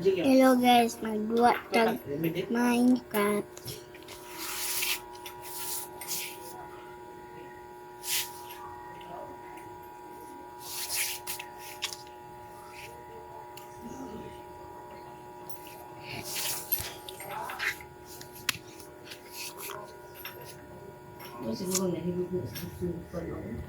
Hello guys, magduwa tag Minecraft. Siguro nahilog na sa susupan ako.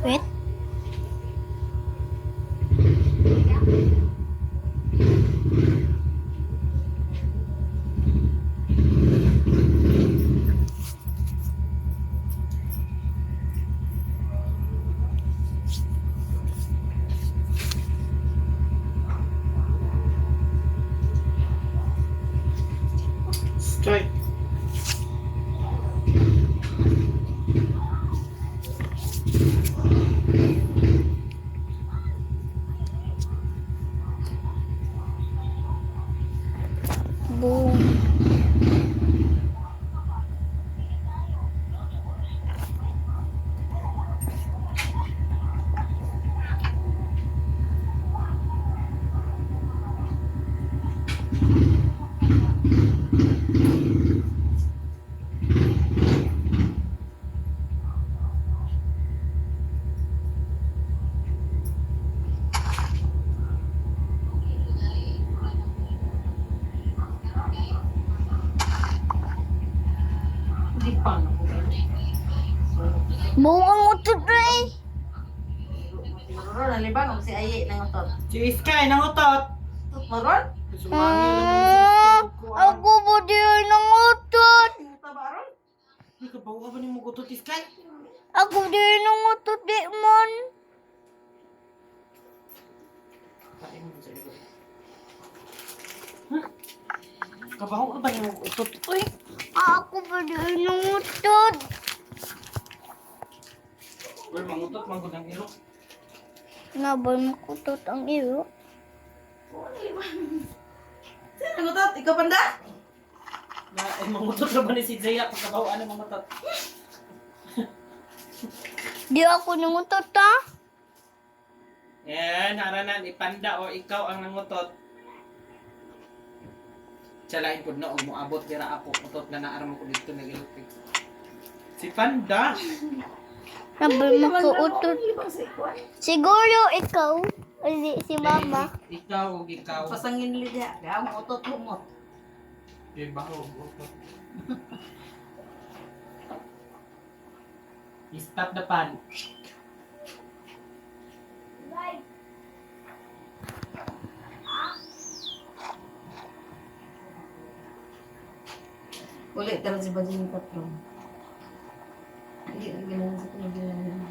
Wait. Strike. Boom. Hindi pa na ko. Buang utot eh. Maroon, naliban ako si Aye ng otot. Si Iskay nangutot. Tut maroon? Sumangil lang mo si Iskay. Ako po di ay nangutot. Ito ba aron? Hindi ka ba ba ni mo kutot Iskay? Ako di ay nangutot di man. Kain mo sa ilo. Kabaho ka ba ni mo kutot? Uy! Ako po di ay nangutot. Uy, mangutot, mangutot ang ilo. Nabay makutot ang iyo. Sino ang otot? Ikaw panda? Mangutot ka ba ni si Zaya? Pagkabaho, ano mangutot? Di ako nangutot ha. Yan, haranan, ipanda o ikaw ang nangutot. Tsalain ko na, mo abot dira ako. Utot na naaram ko dito nag-ilupig. Si Panda. Nabay makuutot. Sa ikuan. Siguro ikaw. O si mama. Ikaw o ikaw. Pasangin lidya. Kaya ang otot lumot. Baho. Stop the pan. Ulit ka lang si Bajing tatlo. Hindi, gano'n sa pinagbilang.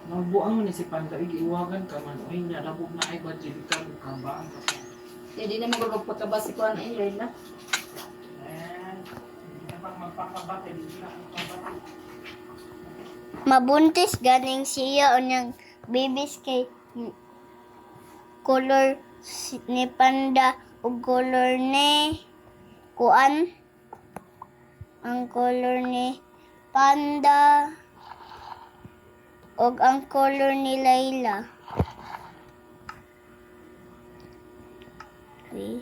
Magbuang mo ni si Panda, iiwagan ka man. Uy, niya, labog na ay budget ka. Kambaan ka pa. Hindi na magpagpagkabas si Kuan ay Layla. Hindi na pang magpapabate, hindi na magpapabate. Mabuntis ganing siya o niyang babies kay color ni Panda o color ni Kuan. Ang color ni Panda o ang color ni Layla. Okay.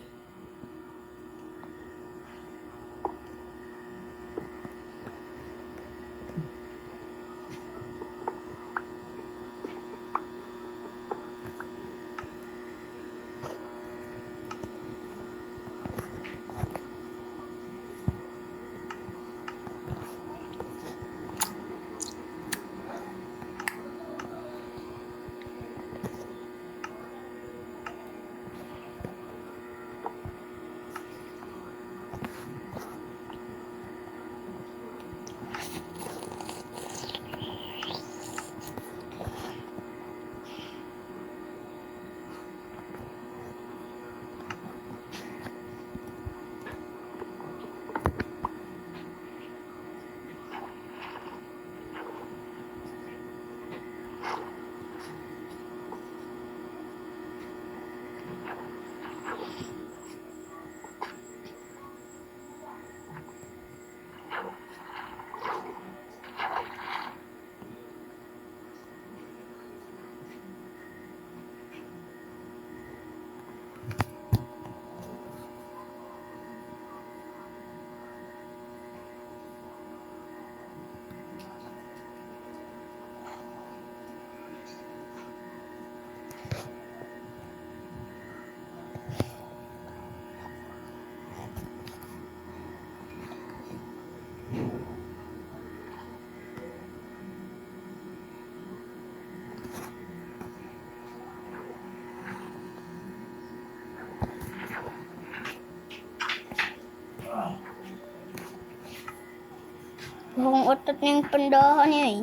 Kung utot ng pandahan niya eh.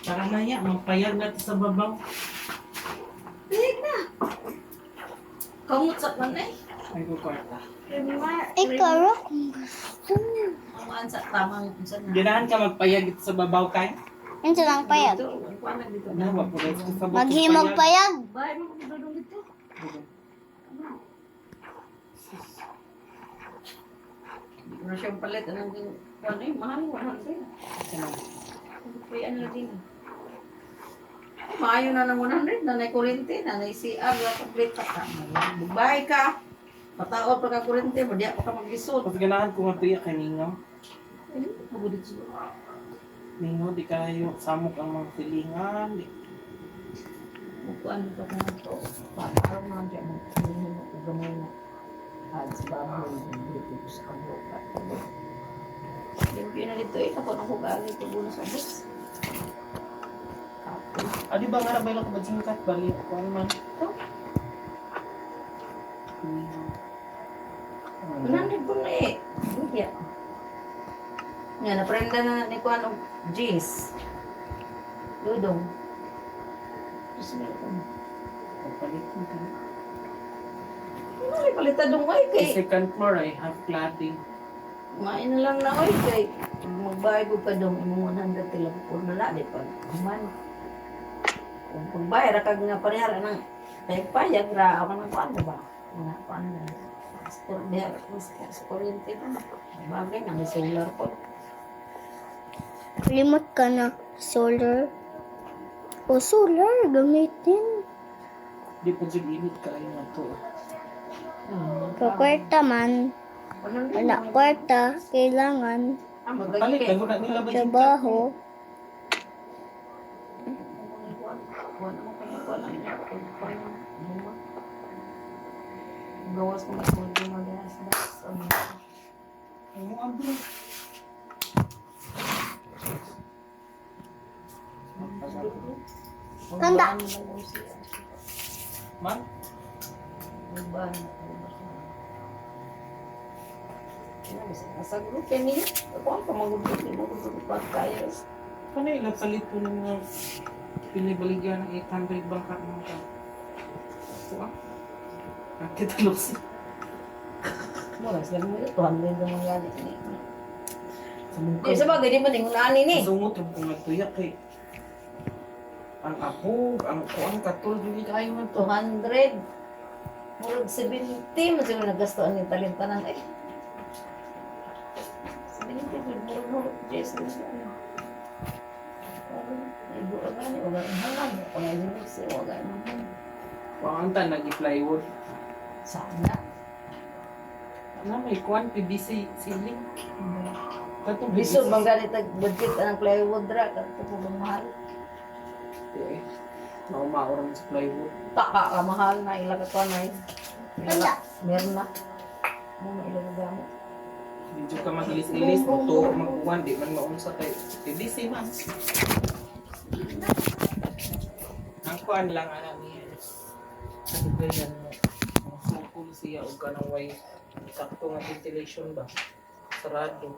Tara na yan, magpayag natin sa babaw. Big na. Kamot sa kanay. Ay ko kwarta. Ikaw kung gusto mo. Ang maan sa tamang unsa na. Ganahan ka magpayag dito sa babaw kay? Yan lang payag. Dito, ang kuwanan dito. Ano ba po guys? Sa bukid Maghimog payag. Bay mo ko dudong dito. Hindi ko na siyang palit. Anong ano yung mahal? 100. Kaya ano din. Maayo na ng 100. Nanay kurente. Nanay CR. Wala ka plate ka. Bugbahay ka. Pataot pa ka kurente. Madi ako ka mag-isod. Mas ganahan ko matuya kay Ningaw. Ano? Pagudit siya. Ningaw, di kayo samok ang mga silingan. Di. Bukuan ka na ito. Para naman siya gamay na. Ads baboy. Dito ko sa kabuka. Yung na dito eh. Ako nang kugali. Ito na sa bus. Adi ba nga na ba lang kabadjingkat? Balik ko man. Nandiyan po na eh. Hindi ako. Nga, naprenda na ni Kuan og G's. Dudong. Tapos meron ko. Papalit ko ka. Ano may palita dong ay kay. Sa second floor ay half cladding. Main na lang na ay kay. Magbayad ko pa dong imong 100 tilang po na la. Di pa. Kuman. Kung pagbayad kag nga parehara ng payag ra ako ng kuan ba? Nga kuan na. Sa kuryente na. Bagay na may solar po. Limot ka na. Solar. O solar, gamitin. Di pa dyan init ka ay nga to. Kakwarta man. Wala kwarta. Kailangan. Palit ka na nila ba dyan? Trabaho. Gawas ko mas magadas. Ay mo abro. Tanda. Man? Sa grupo niya, ako ang pamagudot ni mo pa kaya. Ano yung nagpalit po ng mga pinibaligyan ng 800 bangka ng mga ito ah. Nakitalos. Mura sila mo ito, handin ng mga ganit ni. Sumungkot. Di sa bagay, di man yung nani ni. Sungot yung kung nagtuyak kay ang apo, ang kuang katol, hindi kayo man to. 200. Murag 70, mas yung nagastoan yung talintanan eh. 70, murag Jess. Ibu agad, wala ang halag. Kung ay dinig siya, wala ang halag. Pangantan, nag-plywood. Sana. Ano, may kuwan, PVC ceiling. Katong Biso, bang ganit budget ang plywood ra, kanto po bang mahal. Eh, naumaorang sa plywood. Taka ka mahal na ilaga ko na yun. Meron na. Ano ilaga gamit. Medyo ka magilis-ilis, moto, magkuhan, di man maunsa kay PVC man. Ang kuhan lang, alam niya. Sa dugayan mo, masukul siya o ganang way. Sakto nga ventilation ba? Sarado.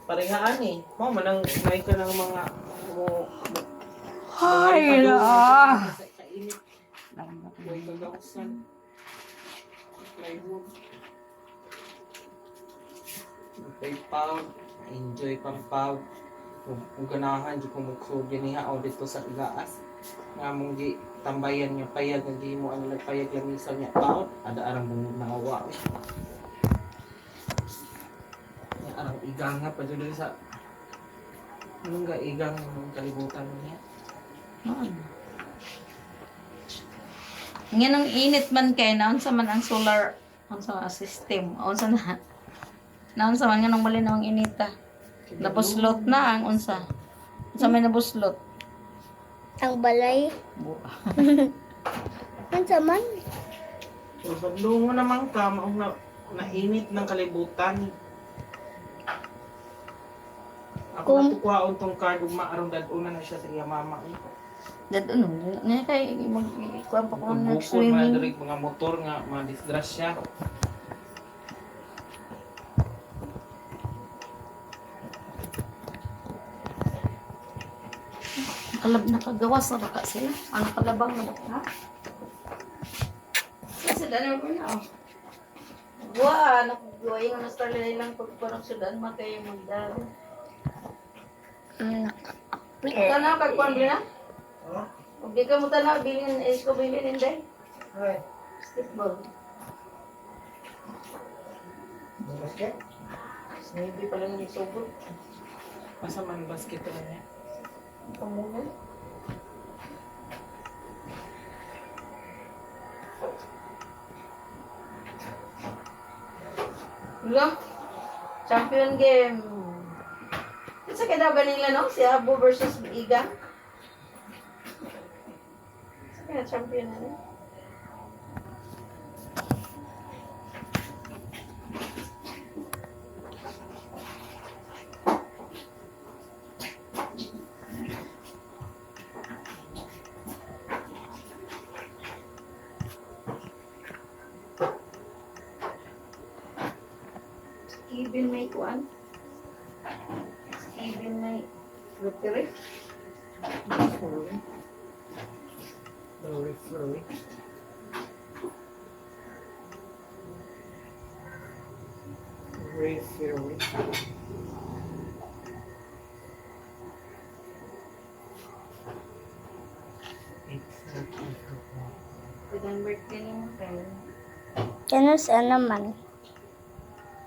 Parehaan eh. Mo, manang may ka ng mga Hay na! Kainit. Huwag kagawasan. Plywood. Pay pound. Enjoy pang pound. Kung ganahan, di ko magsugyan niya o dito sa igaas. Nga mong di tambayan niya payag, hindi mo ano nagpayag lamisan niya pound. Ada arang mong nangawa. Arang igang nga pa dyan sa anong ga igang ng kalibutan niya. Ngayon ang init man kay naon sa man ang solar ang sa system. Unsa na? Naon sa man nga nang bali na ang inita. Nabuslot na ang unsa. Unsa may nabuslot? Ang balay. Ang saman. So, badlungo naman ka, maong nainit ng kalibutan. Ako Kung- natukwaon tong card, ug maarong daduna na siya sa iya mama. Dad ano, na kay magkuan pa ko Bukod mga nag-swimming. diri mga motor nga mga disgrasya. Nakagawas na baka sila. Ano kalabang na baka? Kasi dali mo na. Buwa, nakagawa yung nastarlay lang pagparang sudan matay magdaro. Tanaw kagkuan din na? Kung di ka mo tanaw, bilhin, ko bilhin hindi. Basketball. Maybe pala nang isobot. Asa man basket na niya? Kamunan. Wala. Champion game. Sa kaya ba nila, no? Si Abo versus Iga. Sa kaya champion na, no? Even may kuan. Even may lottery. Flurry. Referee. Kailan birthday ni mo kayo? Kano sa naman?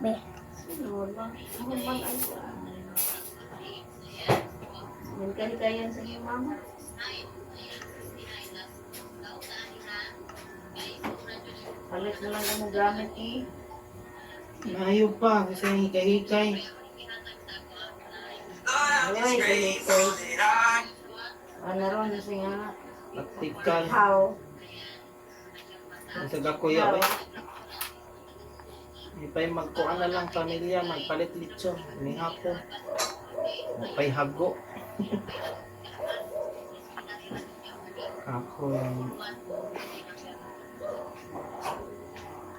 Be. Sino ba? Ano bang ang kuan? Yan kaligayan sa iyong mama. Palit mo lang ang gamit eh. Ayaw pa kasi hikay-hikay. Ay, kay ano ron na siya nga. Taktikal. How? Sa gakuya ba? Di pa yung magkuhan na lang pamilya, magpalit litsyon. Ni hapon. Pa'y hago. Ako yung...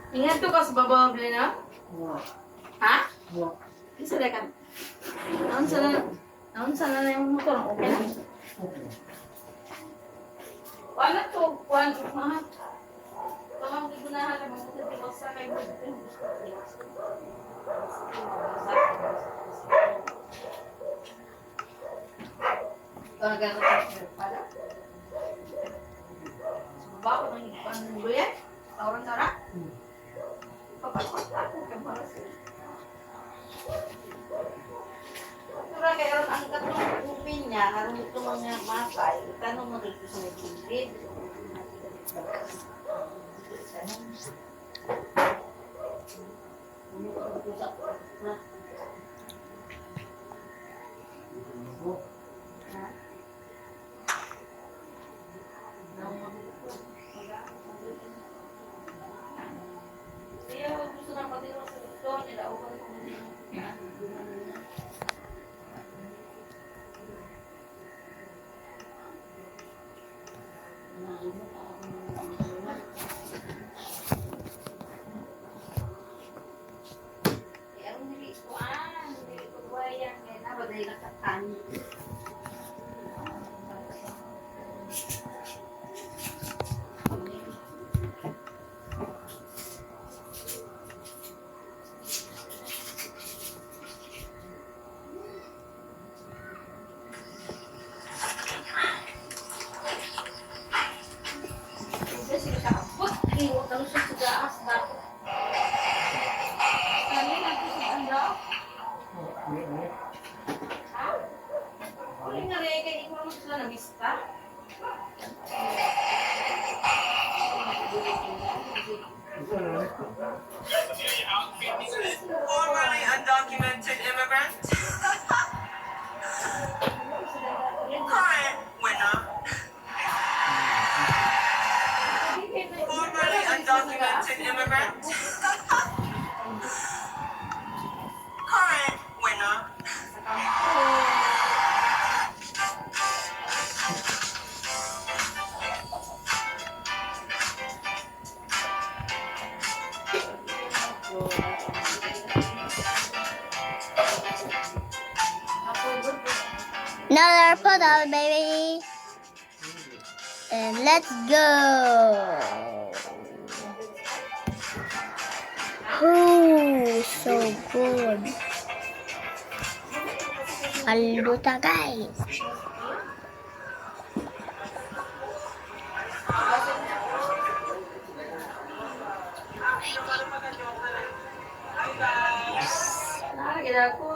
Ingat to ka sa babaw na? Ha? Isa na ka. Naon sana na yung motor. Okay na? Wala to. Kuhan. Mahal. Tamang gigunahan na mga motor. Di ba sa kayo? Gano'n tayo pala. Bawa ng panduyan? Tawang tara? Papakot ako kay Marcy. Tura kaya ron ang katong kupin niya, karon ito mga masay, tanong mo dito sa nagkilid. Formerly undocumented immigrant. Current winner. Formerly undocumented immigrant. Current winner. Another photo, baby. And let's go. Oh, so good. Haluta, guys. Lagi ako.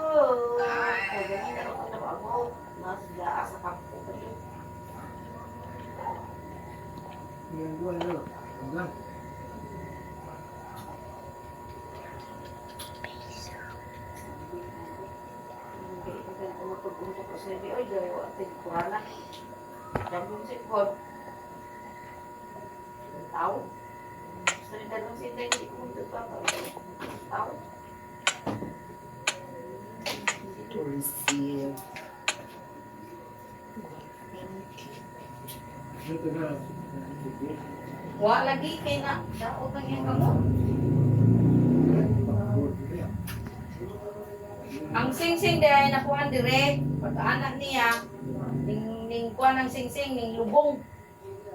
Ganyan na ako. Nasa gaas sa kampo. Umutog-umutog ko sa iyo. Ay, gayo. Ating kurana. Gagawin si Pod. Tao. Gusto rin dalawang si Inday. Hindi ko mundog pa. Tao. To receive. Wa lagi kay na. Daot lang yung kamot. Ang sing-sing dahil nakuhan dire, pagkaanak niya, ning kuha ng sing-sing, ning lubong,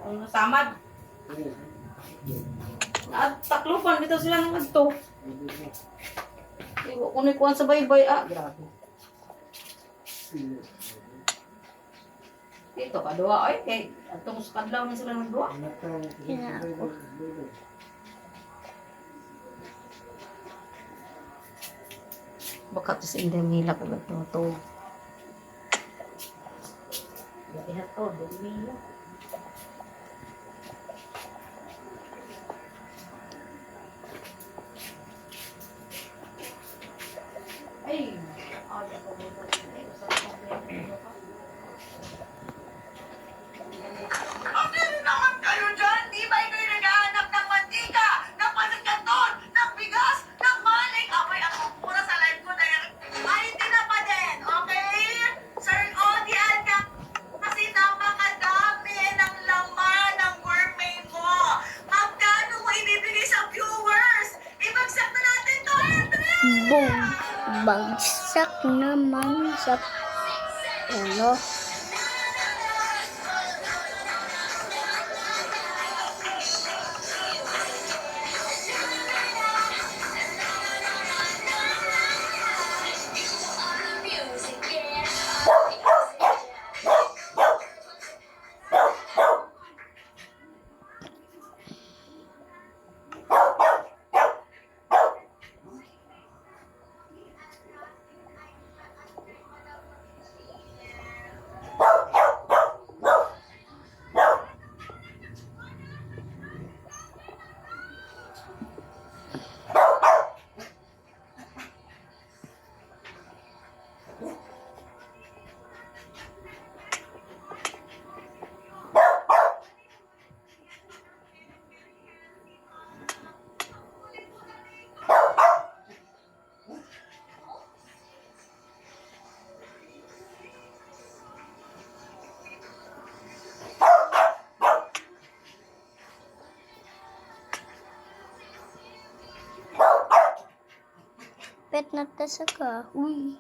ang samad. At taklupan dito sila ng adto. Iwo ko ni kuhan sa baybay, grabe. Dito ka duwa, oy, kay atong kadlaw na sila ng duwa. Kina ako. Baka to sa Inday Mila ko nagtuto. Ihat to, Inday Mila. Ay, ako ko dito. Okay naman kayo dyan. Di ba kayo naghahanap ng mantika, ng panagkanton, ng bigas, ng maling? Amoy ako pura sa life ko na yan. Ay, hindi na pa din, okay? Sir Odian ka. Kasi napakadami ng laman ng gourmet mo. Magkano mo ibibigay sa viewers? Ibagsak na natin to, Andre! Boom. Bagsak naman sa ulo. Pet na tasa ka. Uy.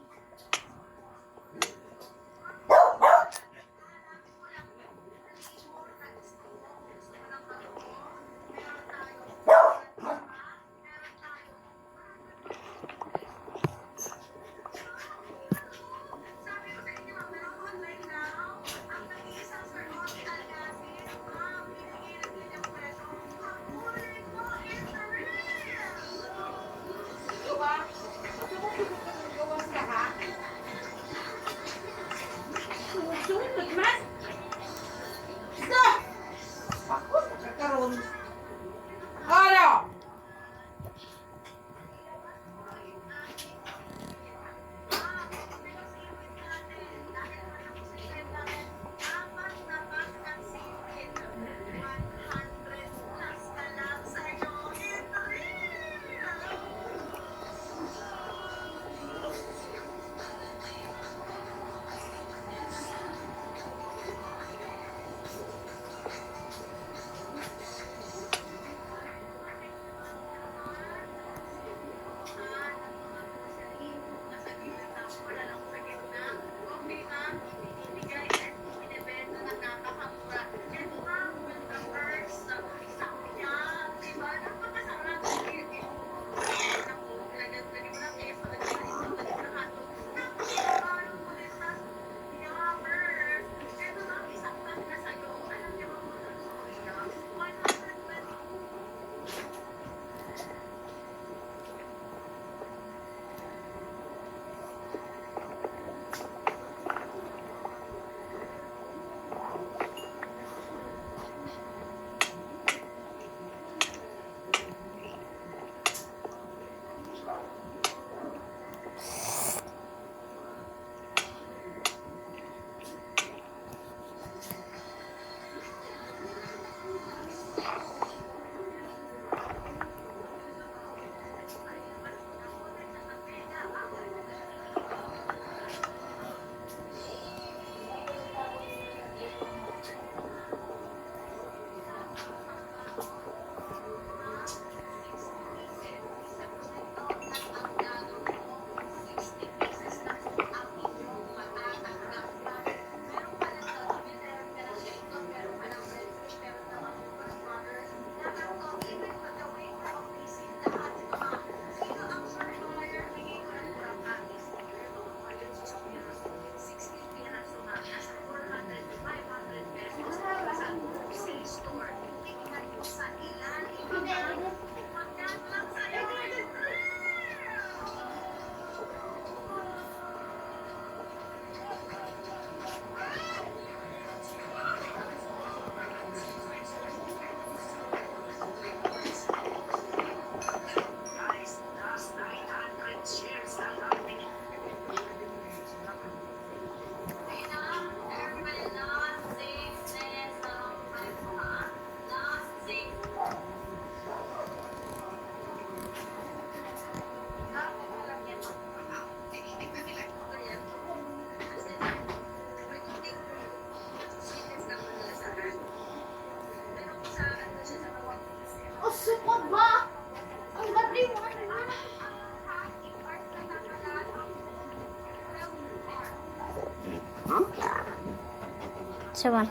Saman.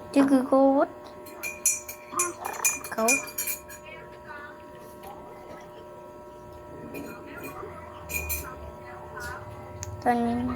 Tigugawat. Ikaw. Tanin.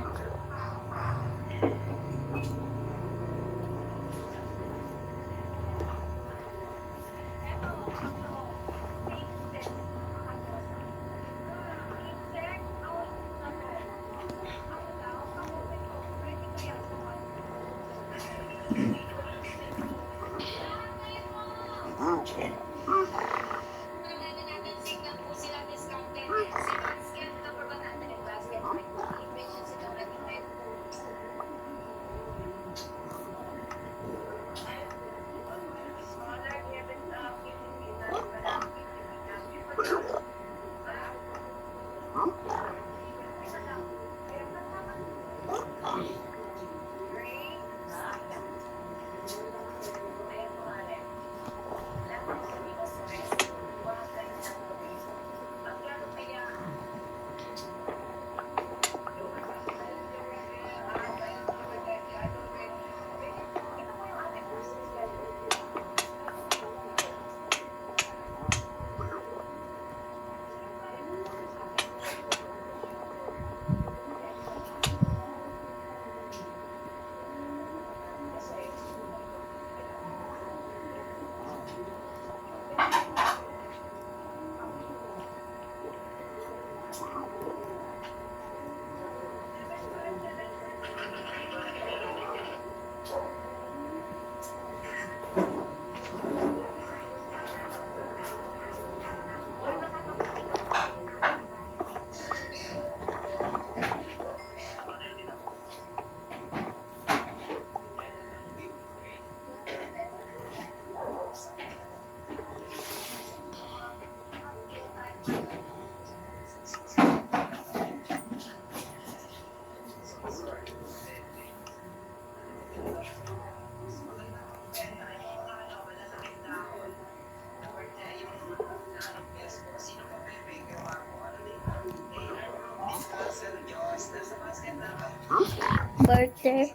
Birthday.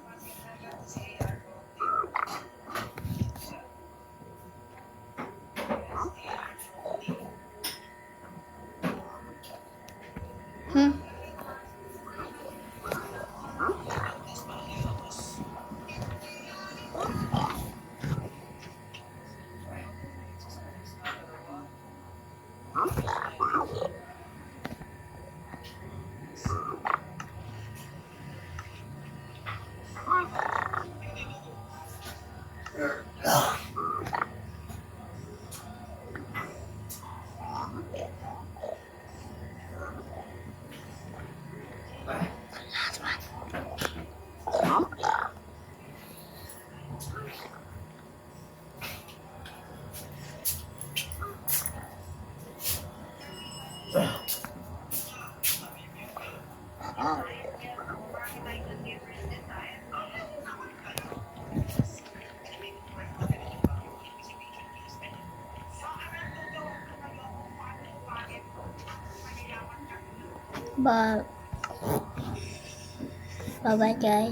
Bye. Bye bye guys.